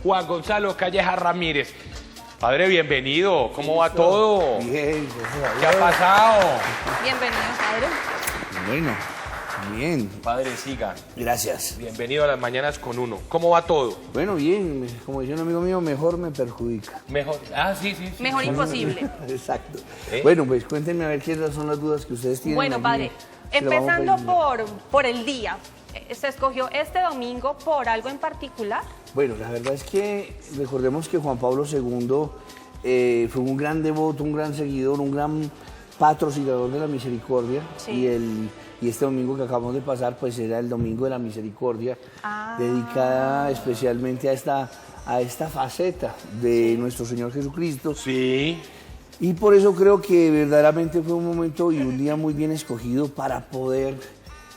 Juan Gonzalo Calleja Ramírez. Padre, bienvenido. ¿Cómo va todo? Bien, ¿Qué ha pasado? Bienvenido, padre. bueno, bien, Padre, siga. gracias. Bienvenido a las mañanas con uno. ¿Cómo va todo? Bueno, bien, como decía un amigo mío, mejor me perjudica. Mejor. Ah, sí. Mejor imposible. Exacto. ¿Eh? Bueno, pues cuéntenme a ver qué son las dudas que ustedes tienen. Bueno, allí. padre, Se lo vamos empezando poniendo. por el día. ¿Se escogió este domingo por algo en particular? Bueno, la verdad es que recordemos que Juan Pablo II fue un gran devoto, un gran seguidor, un gran patrocinador de la misericordia. Sí. Y este domingo que acabamos de pasar, pues era el Domingo de la Misericordia, Ah. dedicada especialmente a esta faceta de nuestro Señor Jesucristo. Sí. Y por eso creo que verdaderamente fue un momento y un día muy bien escogido para poder,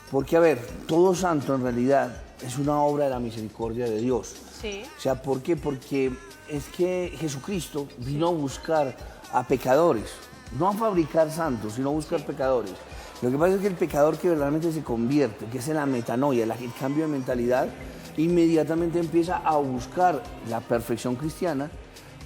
porque a ver, todo santo en realidad es una obra de la misericordia de Dios. Sí. O sea, ¿por qué? Porque es que Jesucristo vino a buscar a pecadores, no a fabricar santos, sino a buscar pecadores. Lo que pasa es que el pecador que verdaderamente se convierte, que es en la metanoia, el cambio de mentalidad, inmediatamente empieza a buscar la perfección cristiana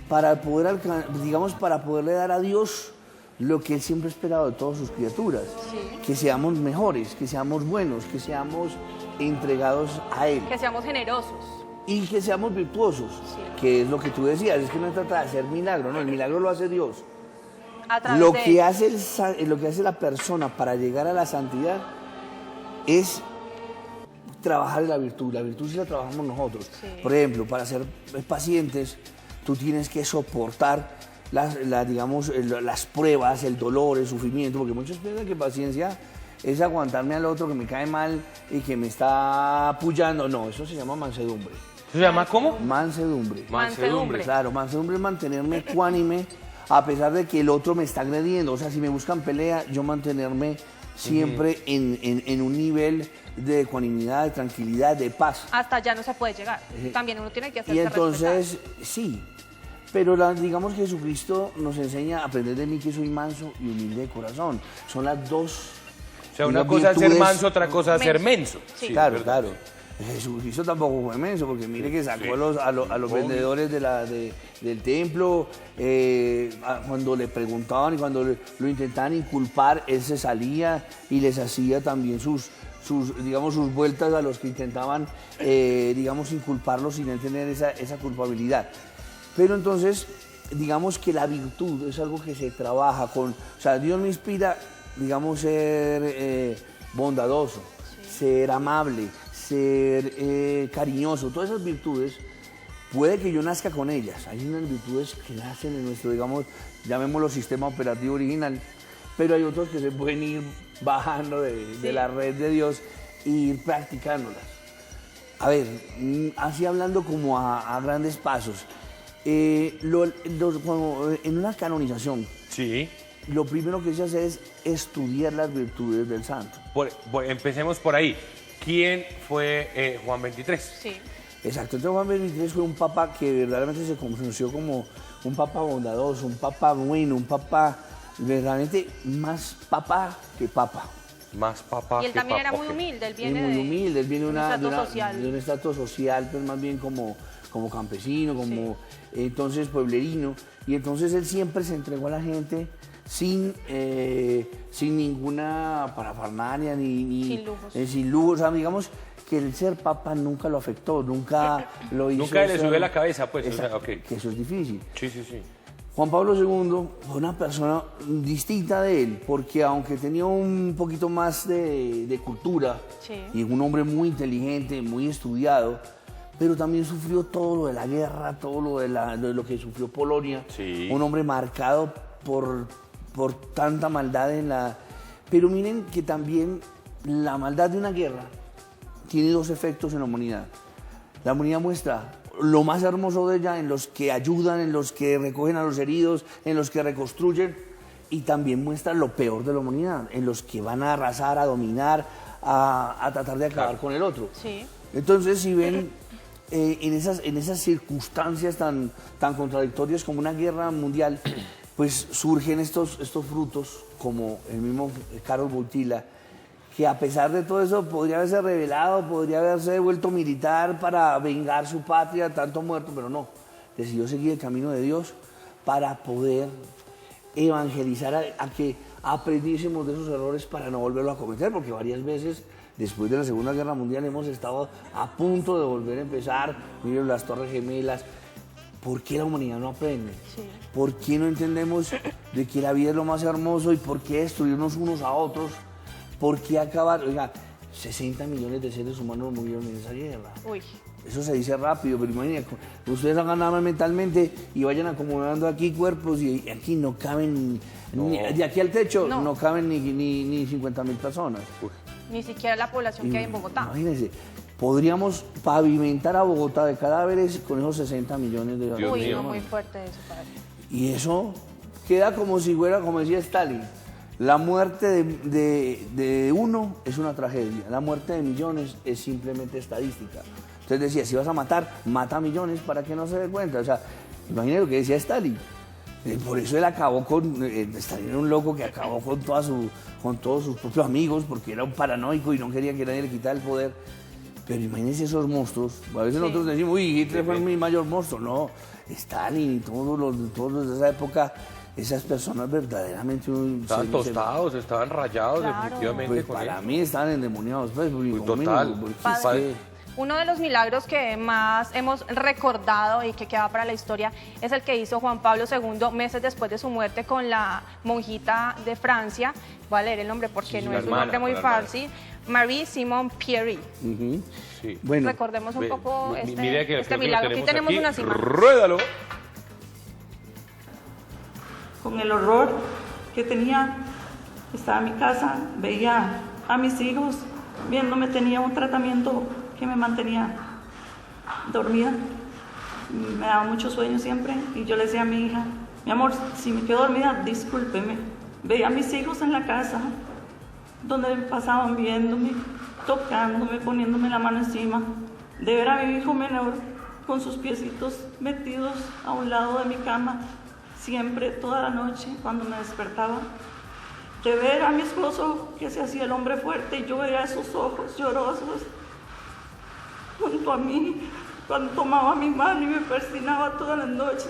para poder, digamos, para poderle dar a Dios lo que Él siempre ha esperado de todas sus criaturas. Sí. Que seamos mejores, que seamos buenos, que seamos entregados a Él. Que seamos generosos. Y que seamos virtuosos, Sí. que es lo que tú decías, es que no se trata de hacer milagro, no, el milagro lo hace Dios. A través Lo de que hace la persona para llegar a la santidad es trabajar en la virtud sí la trabajamos nosotros. Sí. Por ejemplo, para ser pacientes, tú tienes que soportar las pruebas, el dolor, el sufrimiento, porque muchos piensan que paciencia es aguantarme al otro que me cae mal y que me está apoyando. No, eso se llama mansedumbre. ¿Se llama cómo? Mansedumbre. Mansedumbre. Claro, mansedumbre es mantenerme ecuánime a pesar de que el otro me está agrediendo. O sea, si me buscan pelea, yo mantenerme siempre en un nivel de ecuanimidad, de tranquilidad, de paz. Hasta allá no se puede llegar. También uno tiene que hacerse Y entonces, sí, pero digamos que Jesucristo nos enseña a aprender de mí que soy manso y humilde de corazón. Son las dos. O sea, una las cosa es ser virtudes. manso, otra cosa es ser menso. Sí. Claro, ¿verdad? claro. Jesucristo tampoco fue menso, porque mire que sacó a los vendedores del templo, cuando le preguntaban y cuando lo intentaban inculpar, él se salía y les hacía también sus vueltas a los que intentaban, inculparlos sin él tener esa culpabilidad. Pero entonces, digamos que la virtud es algo que se trabaja con, o sea, Dios me inspira, digamos, ser bondadoso, ser amable, ser cariñoso, todas esas virtudes, puede que yo nazca con ellas. Hay unas virtudes que nacen en nuestro, digamos, llamémoslo sistema operativo original, pero hay otros que se pueden ir bajando de la red de Dios e ir practicándolas. A ver, así hablando como a grandes pasos, en una canonización, Sí. lo primero que se hace es estudiar las virtudes del santo. Empecemos por ahí. ¿Quién fue Juan XXIII? Sí. Exacto, entonces Juan XXIII fue un papa que verdaderamente se conoció como un papa bondadoso, un papa bueno, un papa verdaderamente más papa que papa. Más papá Y él que también era papá, muy ok. humilde. Él Y viene muy de humilde, él viene de un estrato social. de un estrato social, pues más bien como campesino, como entonces pueblerino. Y entonces él siempre se entregó a la gente sin ninguna parafernalia, Sin lujos. sin lujos. O sea, digamos que el ser papa nunca lo afectó, nunca lo hizo. Nunca le ser- subió la cabeza, pues. O sea, Exacto, ok. que eso es difícil. Sí. Juan Pablo II fue una persona distinta de él, porque aunque tenía un poquito más de cultura, Sí. y un hombre muy inteligente, muy estudiado, pero también sufrió todo lo de la guerra, todo lo de lo que sufrió Polonia. Sí. Un hombre marcado por tanta maldad en la... Pero miren que también la maldad de una guerra tiene dos efectos en la humanidad. La humanidad muestra lo más hermoso de ella en los que ayudan, en los que recogen a los heridos, en los que reconstruyen, y también muestra lo peor de la humanidad, en los que van a arrasar, a dominar, a tratar de acabar con el otro. Sí. Entonces, si ven en esas circunstancias tan contradictorias como una guerra mundial, pues surgen estos frutos, como el mismo Karol Wojtyla, que a pesar de todo eso podría haberse rebelado, podría haberse vuelto militar para vengar su patria, tanto muerto, pero no. Decidió seguir el camino de Dios para poder evangelizar a que aprendiésemos de esos errores para no volverlo a cometer, porque varias veces después de la Segunda Guerra Mundial hemos estado a punto de volver a empezar. Miren las Torres Gemelas. ¿Por qué la humanidad no aprende? Sí. ¿Por qué no entendemos de que la vida es lo más hermoso y por qué destruirnos unos a otros? ¿Por qué acabar? Oiga, 60 millones de seres humanos murieron en esa guerra. Uy. Eso se dice rápido, pero imagínense, ustedes hagan nada mentalmente y vayan acomodando aquí cuerpos y aquí no caben, de aquí al techo no caben ni 50.000 personas. Ni siquiera la población que hay en Bogotá. Imagínense, podríamos pavimentar a Bogotá de cadáveres con esos 60 millones de Dios Uy, mío. no, muy fuerte eso, padre. Y eso queda como si fuera, como decía Stalin, la muerte de uno es una tragedia, la muerte de millones es simplemente estadística. Entonces decía, si vas a matar, mata a millones para que no se dé cuenta. O sea, imagínate lo que decía Stalin. Por eso él acabó con, Stalin era un loco que acabó con todos sus propios amigos, porque era un paranoico y no quería que nadie le quitara el poder. Pero imagínense esos monstruos. A veces nosotros decimos, uy, Hitler fue mi mayor monstruo. No, Stalin y todos los de esa época, esas personas verdaderamente... Estaban tostados, estaban rayados, Claro. definitivamente. Pues con para él. mí estaban endemoniados. Pues, total. Padre, uno de los milagros que más hemos recordado y que queda para la historia es el que hizo Juan Pablo II meses después de su muerte con la monjita de Francia. Voy a leer el nombre porque Sí, no la es un hermana, nombre muy la hermana. fácil. Marie-Simone Pierry. Sí. Bueno, Recordemos un poco Mire que este creo que lo milagro. Aquí tenemos unas imágenes. Ruédalo. Con el horror que tenía, estaba en mi casa, veía a mis hijos viéndome, tenía un tratamiento que me mantenía dormida, me daba mucho sueño siempre y yo le decía a mi hija, mi amor, si me quedo dormida, discúlpeme. Veía a mis hijos en la casa, donde pasaban viéndome, tocándome, poniéndome la mano encima, de ver a mi hijo menor con sus piecitos metidos a un lado de mi cama, siempre, toda la noche, cuando me despertaba, de ver a mi esposo que se hacía el hombre fuerte y yo veía esos ojos llorosos junto a mí, cuando tomaba mi mano y me persinaba todas las noches,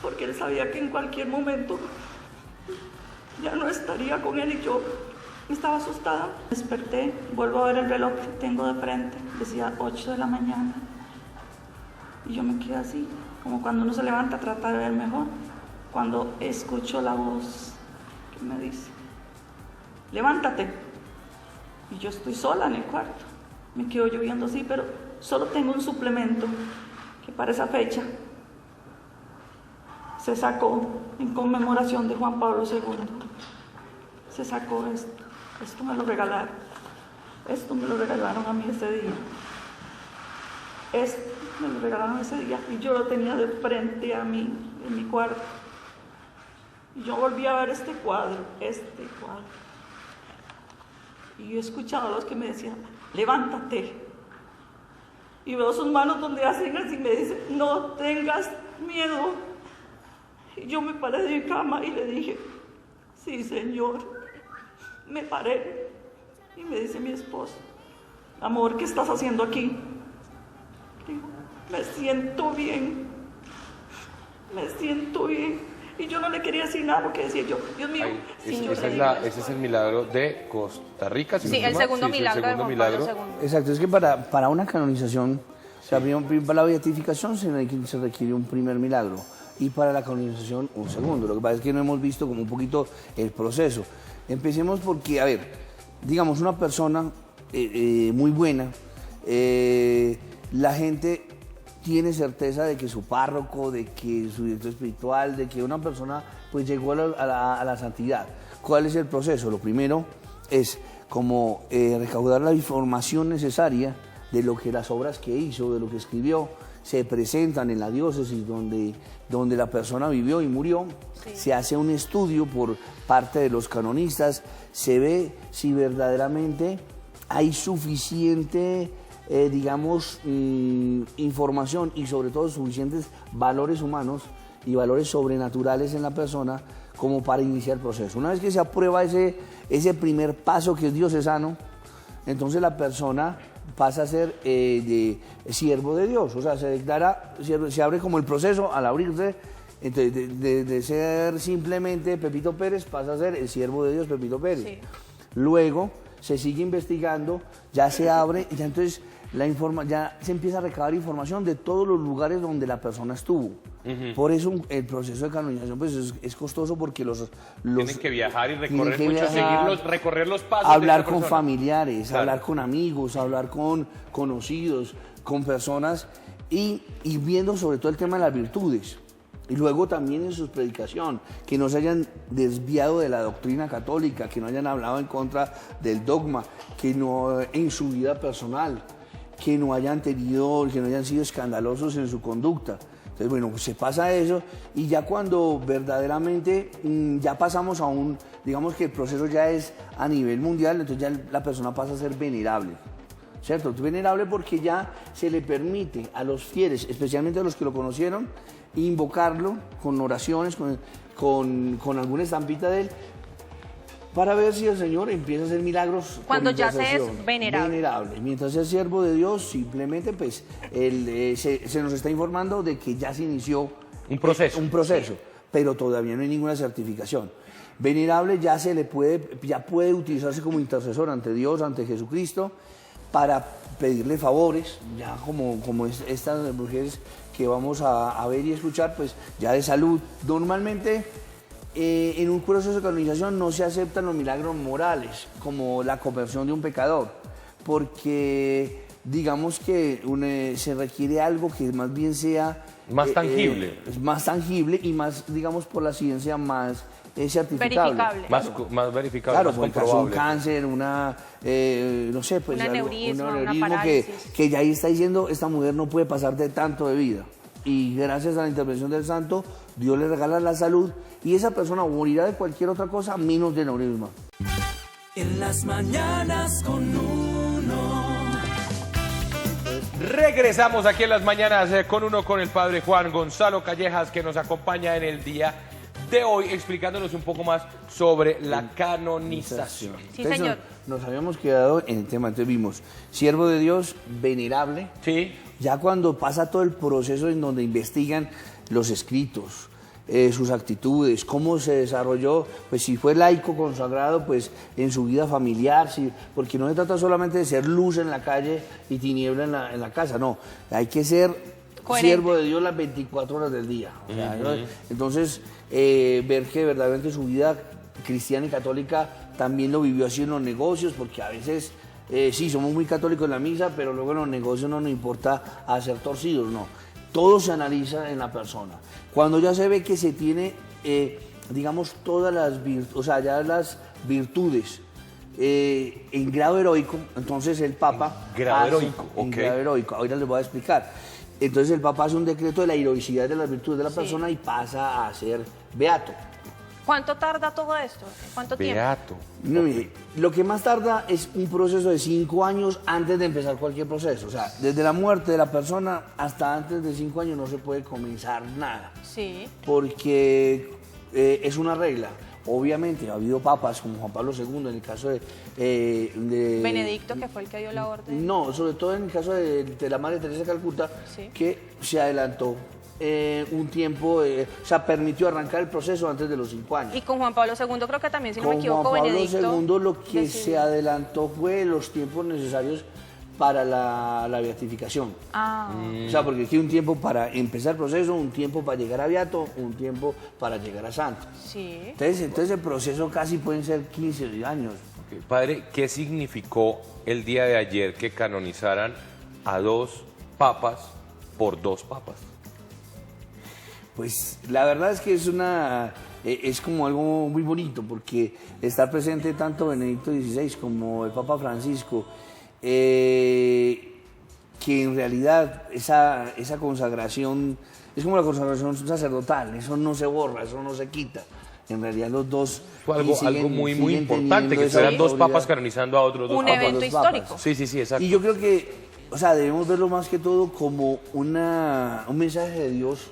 porque él sabía que en cualquier momento ya no estaría con él y yo estaba asustada. Desperté, vuelvo a ver el reloj que tengo de frente, decía 8 de la mañana y yo me quedé así, como cuando uno se levanta a tratar de ver mejor, cuando escucho la voz que me dice, levántate, y yo estoy sola en el cuarto, me quedo lloviendo así, pero solo tengo un suplemento que para esa fecha se sacó en conmemoración de Juan Pablo II, se sacó esto me lo regalaron a mí ese día, esto me lo regalaron ese día y yo lo tenía de frente a mí, en mi cuarto. Y yo volví a ver este cuadro. Y yo escuchaba a los que me decían, levántate. Y veo sus manos donde hacen así y me dicen, no tengas miedo. Y yo me paré de mi cama y le dije, sí, Señor. Me paré y me dice mi esposo, amor, ¿qué estás haciendo aquí? Digo, me siento bien. Y yo no le quería decir nada porque decía yo, Dios mío, si yo le digo Ese es el milagro de Costa Rica. si Sí, no el estoy mal. segundo Sí, milagro de Juan Pablo II. exacto, es que para una canonización, o sea, para la beatificación se requiere un primer milagro y para la canonización un segundo. Lo que pasa es que no hemos visto como un poquito el proceso. Empecemos porque, a ver, digamos, una persona muy buena, la gente tiene certeza de que su párroco, de que su director espiritual, de que una persona pues llegó a la santidad. ¿Cuál es el proceso? Lo primero es como recaudar la información necesaria de lo que las obras que hizo, de lo que escribió, se presentan en la diócesis donde la persona vivió y murió. Sí. Se hace un estudio por parte de los canonistas, se ve si verdaderamente hay suficiente información y sobre todo suficientes valores humanos y valores sobrenaturales en la persona como para iniciar el proceso. Una vez que se aprueba ese primer paso que es diocesano, entonces la persona pasa a ser de siervo de Dios, o sea, se declara, se abre como el proceso al abrirse, entonces de ser simplemente Pepito Pérez pasa a ser el siervo de Dios Pepito Pérez. Sí. Luego se sigue investigando, ya se abre y ya entonces ya se empieza a recabar información de todos los lugares donde la persona estuvo. Por eso el proceso de canonización pues, es costoso porque tienen que viajar y recorrer tienen que viajar, recorrer los pasos. hablar de esa con persona. familiares, Claro. hablar con amigos, hablar con conocidos, con personas y viendo sobre todo el tema de las virtudes. Y luego también en su predicación, que no se hayan desviado de la doctrina católica, que no hayan hablado en contra del dogma, que no en su vida personal, que no hayan sido escandalosos en su conducta. Entonces, bueno, pues se pasa eso y ya cuando verdaderamente ya pasamos a digamos que el proceso ya es a nivel mundial, entonces ya la persona pasa a ser venerable. ¿Cierto? Venerable porque ya se le permite a los fieles, especialmente a los que lo conocieron, invocarlo con oraciones, con alguna estampita de él, para ver si el Señor empieza a hacer milagros. Cuando por ya se es intercesión. venerable. Mientras es siervo de Dios, simplemente pues se nos está informando de que ya se inició Un proceso. pero todavía no hay ninguna certificación. Venerable ya puede utilizarse como intercesor ante Dios, ante Jesucristo, para pedirle favores, ya como estas mujeres que vamos a ver y escuchar, pues ya de salud. Normalmente en un proceso de canonización no se aceptan los milagros morales, como la conversión de un pecador, porque digamos que se requiere algo que más bien sea... Más tangible. más tangible y más, digamos, por la ciencia más certificable. Verificable. Más verificable, Claro, más por el caso de un comprobable. cáncer, no sé, pues Un aneurisma, una que, parálisis. que ya ahí está diciendo, esta mujer no puede pasar de tanto de vida. Y gracias a la intervención del santo, Dios le regala la salud y esa persona morirá de cualquier otra cosa menos de aneurisma. En las mañanas con uno. Regresamos aquí en las mañanas con el padre Juan Gonzalo Callejas, que nos acompaña en el día de hoy explicándonos un poco más sobre la canonización. Sí, Entonces, señor. Nos habíamos quedado en el tema, entonces vimos siervo de Dios, venerable. Sí. Ya cuando pasa todo el proceso en donde investigan los escritos, sus actitudes, cómo se desarrolló, pues si fue laico consagrado, pues en su vida familiar, porque no se trata solamente de ser luz en la calle y tiniebla en la casa, no, hay que ser Coherente. siervo de Dios las 24 horas del día. O sea, ¿no? Entonces, ver que verdaderamente su vida cristiana y católica también lo vivió así en los negocios, porque a veces... sí, somos muy católicos en la misa, pero luego en los negocios no nos importa hacer torcidos, no. Todo se analiza en la persona. Cuando ya se ve que se tiene, digamos, todas las virtudes, o sea, ya las virtudes en grado heroico, entonces el Papa... En grado heroico, En ok. grado heroico, ahorita les voy a explicar. Entonces el Papa hace un decreto de la heroicidad de las virtudes de la persona y pasa a ser beato. ¿Cuánto tarda todo esto? ¿Cuánto tiempo? Beato. No, mire, lo que más tarda es un proceso de 5 años antes de empezar cualquier proceso. O sea, desde la muerte de la persona hasta antes de 5 años no se puede comenzar nada. Sí. Porque es una regla. Obviamente ha habido papas como Juan Pablo II, en el caso de Benedicto, que fue el que dio la orden. No, sobre todo en el caso de la Madre Teresa de Calcuta, Sí. que se adelantó un tiempo, o sea, permitió arrancar el proceso antes de los 5 años. Y con Juan Pablo II creo que también, si no me Con equivoco, Juan Pablo Benedicto II lo que decidió. se adelantó fue los tiempos necesarios para la beatificación. Ah, O sea, porque hay un tiempo para empezar el proceso, un tiempo para llegar a beato, un tiempo para llegar a santo. sí. Entonces el proceso casi pueden ser 15 años. Ok. Padre, ¿qué significó el día de ayer que canonizaran a 2 papas por 2 papas? Pues la verdad es que es como algo muy bonito, porque estar presente tanto Benedicto XVI como el Papa Francisco, que en realidad esa consagración es como la consagración sacerdotal, eso no se borra, eso no se quita. En realidad los dos Fue algo muy siguen importante, teniendo que esa fueran 2 autoridad. papas canonizando a otros 2 Un papas. evento los papas. histórico. Sí, exacto. Y yo creo que, o sea, debemos verlo más que todo como un mensaje de Dios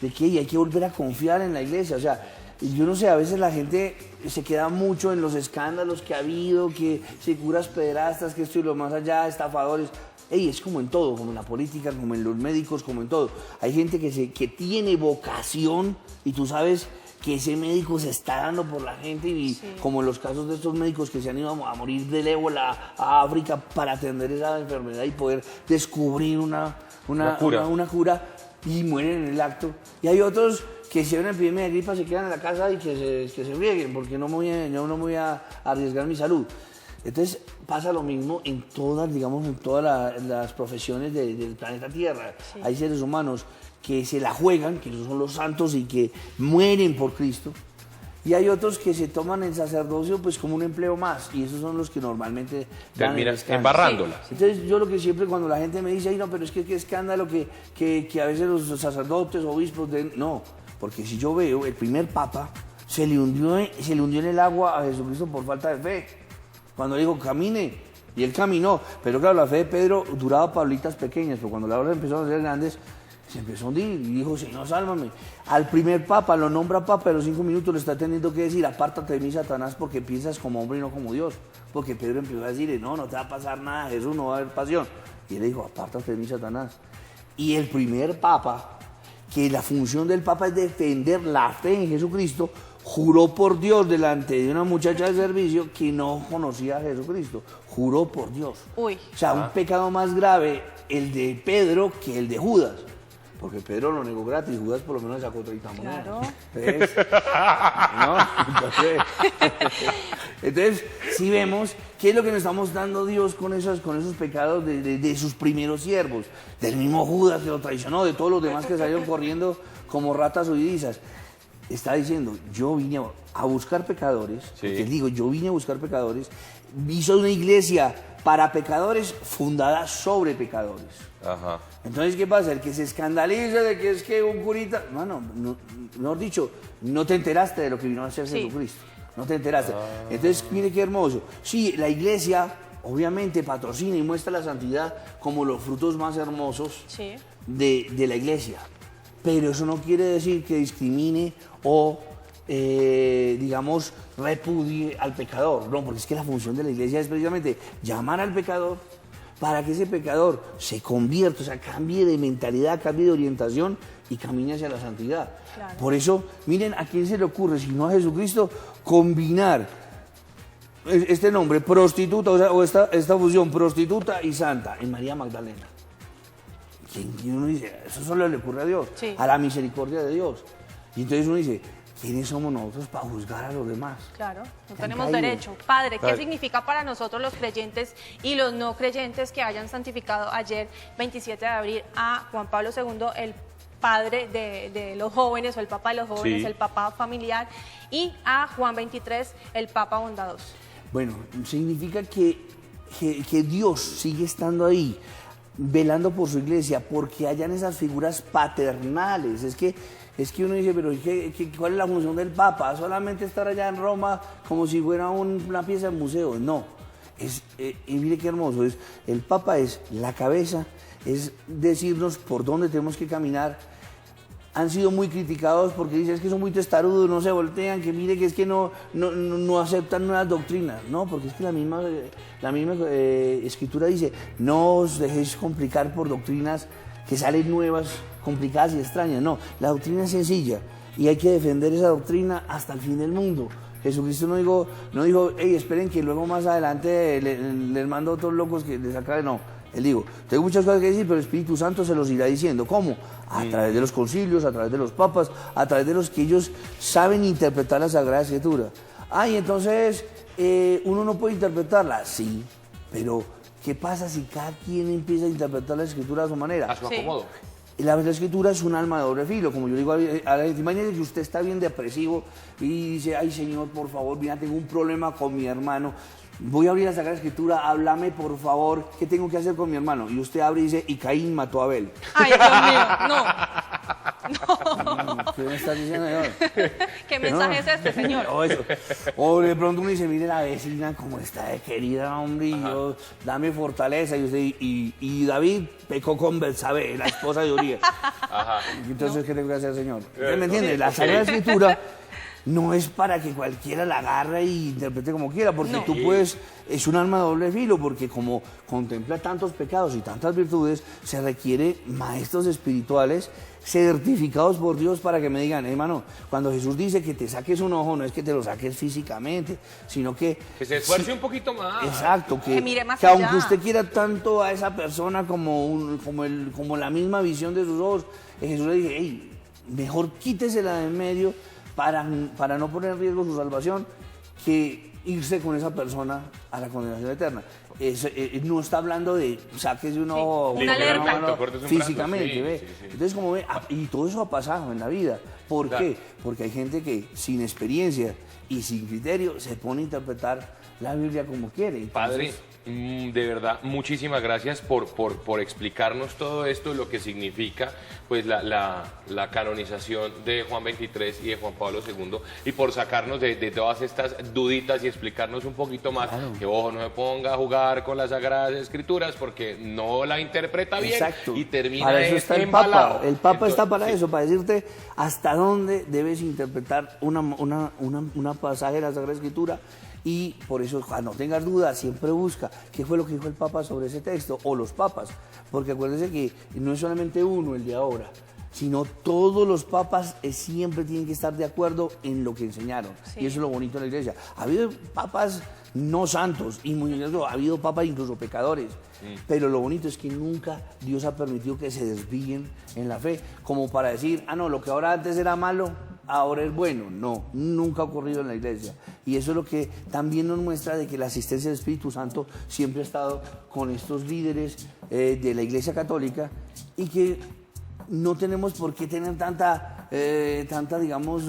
de que hay que volver a confiar en la iglesia. O sea, yo no sé, a veces la gente se queda mucho en los escándalos que ha habido, que si curas pederastas, que esto y lo más allá, estafadores. Ey, es como en todo, como en la política, como en los médicos, como en todo. Hay gente que tiene vocación y tú sabes que ese médico se está dando por la gente y Sí. como en los casos de estos médicos que se han ido a morir del ébola a África para atender esa enfermedad y poder descubrir una cura y mueren en el acto. Y hay otros que si hay una epidemia de gripa se quedan en la casa y que se frieguen porque yo no me voy a arriesgar mi salud. Entonces pasa lo mismo en todas, digamos, en todas las profesiones del planeta Tierra. Sí. Hay seres humanos que se la juegan, que son los santos y que mueren por Cristo. Y hay otros que se toman el sacerdocio pues como un empleo más. Y esos son los que normalmente dan el Terminas escándalo. embarrándola. Entonces yo lo que siempre cuando la gente me dice, ay no, pero es que qué escándalo que a veces los sacerdotes, obispos, no. Porque si yo veo, el primer papa se le hundió en el agua a Jesucristo por falta de fe. Cuando le dijo, camine, y él caminó. Pero claro, la fe de Pedro duraba pablitas pequeñas, pero cuando la obra empezó a ser grandes, se empezó a hundir y dijo, Señor, sálvame. Al primer papa, lo nombra papa, a los 5 minutos le está teniendo que decir, apártate de mí, Satanás, porque piensas como hombre y no como Dios. Porque Pedro empezó a decirle, no te va a pasar nada, Jesús, no va a haber pasión. Y él le dijo, apártate de mí, Satanás. Y el primer papa, que la función del papa es defender la fe en Jesucristo, juró por Dios delante de una muchacha de servicio que no conocía a Jesucristo. Juró por Dios. Uy. O sea, un pecado más grave el de Pedro que el de Judas. Porque Pedro lo negó gratis, Judas por lo menos sacó 30 monedas. Claro. Entonces, entonces, sí vemos qué es lo que nos está mostrando Dios con esos pecados de sus primeros siervos. Del mismo Judas que lo traicionó, de todos los demás que salieron corriendo como ratas huidizas. Está diciendo, yo vine a buscar pecadores, Sí. porque digo, yo vine a buscar pecadores, hizo una iglesia para pecadores fundada sobre pecadores. Ajá. Entonces, ¿qué pasa? El que se escandaliza de que es que un curita, mejor dicho, no te enteraste de lo que vino a hacer Sí. Jesucristo, no te enteraste. Entonces, mire qué hermoso. Sí, la iglesia obviamente patrocina y muestra la santidad como los frutos más hermosos Sí. de la iglesia. Pero eso no quiere decir que discrimine o, digamos, repudie al pecador. No, porque es que la función de la iglesia es precisamente llamar al pecador para que ese pecador se convierta, o sea, cambie de mentalidad, cambie de orientación y camine hacia la santidad. Claro. Por eso, miren, ¿a quién se le ocurre, si no a Jesucristo, combinar este nombre, prostituta, o esta fusión, prostituta y santa, en María Magdalena? Y uno dice, eso solo le ocurre a Dios, Sí. a la misericordia de Dios. Y entonces uno dice, ¿quiénes somos nosotros para juzgar a los demás? Claro, no han tenemos caído. derecho. Padre, ¿qué Padre. significa para nosotros los creyentes y los no creyentes que hayan santificado ayer, 27 de abril, a Juan Pablo II, el padre de los jóvenes o el papa de los jóvenes, Sí. el papa familiar, y a Juan 23, el papa bondadoso? Bueno, significa que Dios sigue estando ahí, velando por su iglesia, porque hayan esas figuras paternales. Es que uno dice, pero ¿cuál es la función del Papa? ¿Solamente estar allá en Roma como si fuera una pieza de museo? No. Y mire qué hermoso es. El Papa es la cabeza, es decirnos por dónde tenemos que caminar. Han sido muy criticados porque dicen es que son muy testarudos, no se voltean, que mire que es que no aceptan nuevas doctrinas. No, porque es que la misma escritura dice, no os dejéis complicar por doctrinas que salen nuevas, complicadas y extrañas. No, la doctrina es sencilla y hay que defender esa doctrina hasta el fin del mundo. Jesucristo no dijo, hey, esperen que luego más adelante les mando a otros locos que les acabe. No, él dijo, tengo muchas cosas que decir, pero el Espíritu Santo se los irá diciendo. ¿Cómo? A través de los concilios, a través de los papas, a través de los que ellos saben interpretar la Sagrada Escritura. Y entonces, ¿uno no puede interpretarla? Sí, pero ¿qué pasa si cada quien empieza a interpretar la Escritura a su manera? A su Sí. acomodo. La Escritura es un arma de doble filo, como yo digo imagínese que usted está bien depresivo y dice, ay Señor, por favor, mira, tengo un problema con mi hermano, voy a abrir la Sagrada Escritura, háblame por favor, ¿qué tengo que hacer con mi hermano? Y usted abre y dice, y Caín mató a Abel. Ay, Dios mío, no. ¿Qué me estás diciendo, señor? ¿Qué mensaje es este, señor? No, eso. O de pronto uno dice, mire la vecina como está de querida, hombre, y yo, dame fortaleza. Y David pecó con Betsabé, la esposa de Urias. Ajá. Entonces, ¿qué tengo que hacer, señor? ¿Usted me entiende? La Sagrada Escritura no es para que cualquiera la agarre y interprete como quiera, porque No. tú puedes, es un arma de doble filo, porque como contempla tantos pecados y tantas virtudes, se requiere maestros espirituales certificados por Dios para que me digan, hermano, cuando Jesús dice que te saques un ojo, no es que te lo saques físicamente, sino que... Que se esfuerce un poquito más. Exacto, Que mire más que aunque allá. usted quiera tanto a esa persona como la misma visión de sus ojos, Jesús le dice, hey, mejor quítesela de en medio para no poner en riesgo su salvación que irse con esa persona a la condenación eterna. No está hablando de sáquese un ojo una alerta. mano, Cortes un físicamente, brazo, sí, ¿ve? sí, sí. Entonces, como ve, y todo eso ha pasado en la vida. ¿Por Claro. qué? Porque hay gente que sin experiencia y sin criterio se pone a interpretar la Biblia como quiere. Entonces, Padre, de verdad, muchísimas gracias por explicarnos todo esto, lo que significa pues la canonización de Juan 23 y de Juan Pablo II, y por sacarnos de todas estas duditas y explicarnos un poquito más, que ojo, no se ponga a jugar con las Sagradas Escrituras porque no la interpreta bien exacto. y termina para eso está el embalado. Papa. El Papa Entonces, está para sí. eso, para decirte hasta dónde debes interpretar una pasaje de la Sagrada Escritura. Y por eso, cuando tengas dudas, siempre busca qué fue lo que dijo el Papa sobre ese texto, o los papas. Porque acuérdense que no es solamente uno el de ahora, sino todos los papas siempre tienen que estar de acuerdo en lo que enseñaron. Sí. Y eso es lo bonito de la iglesia. Ha habido papas no santos, y ha habido papas incluso pecadores. Pero lo bonito es que nunca Dios ha permitido que se desvíen en la fe, como para decir, no, lo que ahora antes era malo, ahora es bueno. No, nunca ha ocurrido en la iglesia. Y eso es lo que también nos muestra de que la asistencia del Espíritu Santo siempre ha estado con estos líderes de la Iglesia Católica, y que no tenemos por qué tener tanta digamos,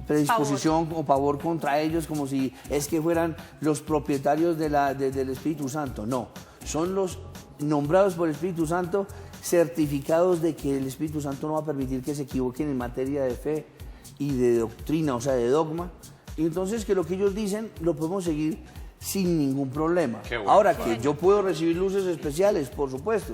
predisposición o pavor contra ellos, como si es que fueran los propietarios del Espíritu Santo. No, son los nombrados por el Espíritu Santo, certificados de que el Espíritu Santo no va a permitir que se equivoquen en materia de fe y de doctrina, o sea, de dogma. Y entonces que lo que ellos dicen lo podemos seguir sin ningún problema. Qué bueno. Ahora, que yo puedo recibir luces especiales, por supuesto,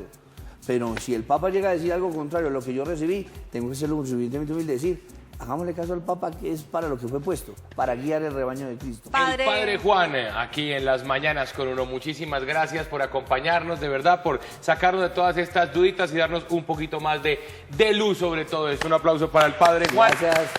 pero si el Papa llega a decir algo contrario a lo que yo recibí, tengo que ser lo suficientemente humilde de decir, hagámosle caso al Papa, que es para lo que fue puesto, para guiar el rebaño de Cristo. Padre. El Padre Juan, aquí en Las Mañanas con Uno, muchísimas gracias por acompañarnos, de verdad, por sacarnos de todas estas duditas y darnos un poquito más de luz sobre todo esto. Un aplauso para el Padre Juan. Gracias.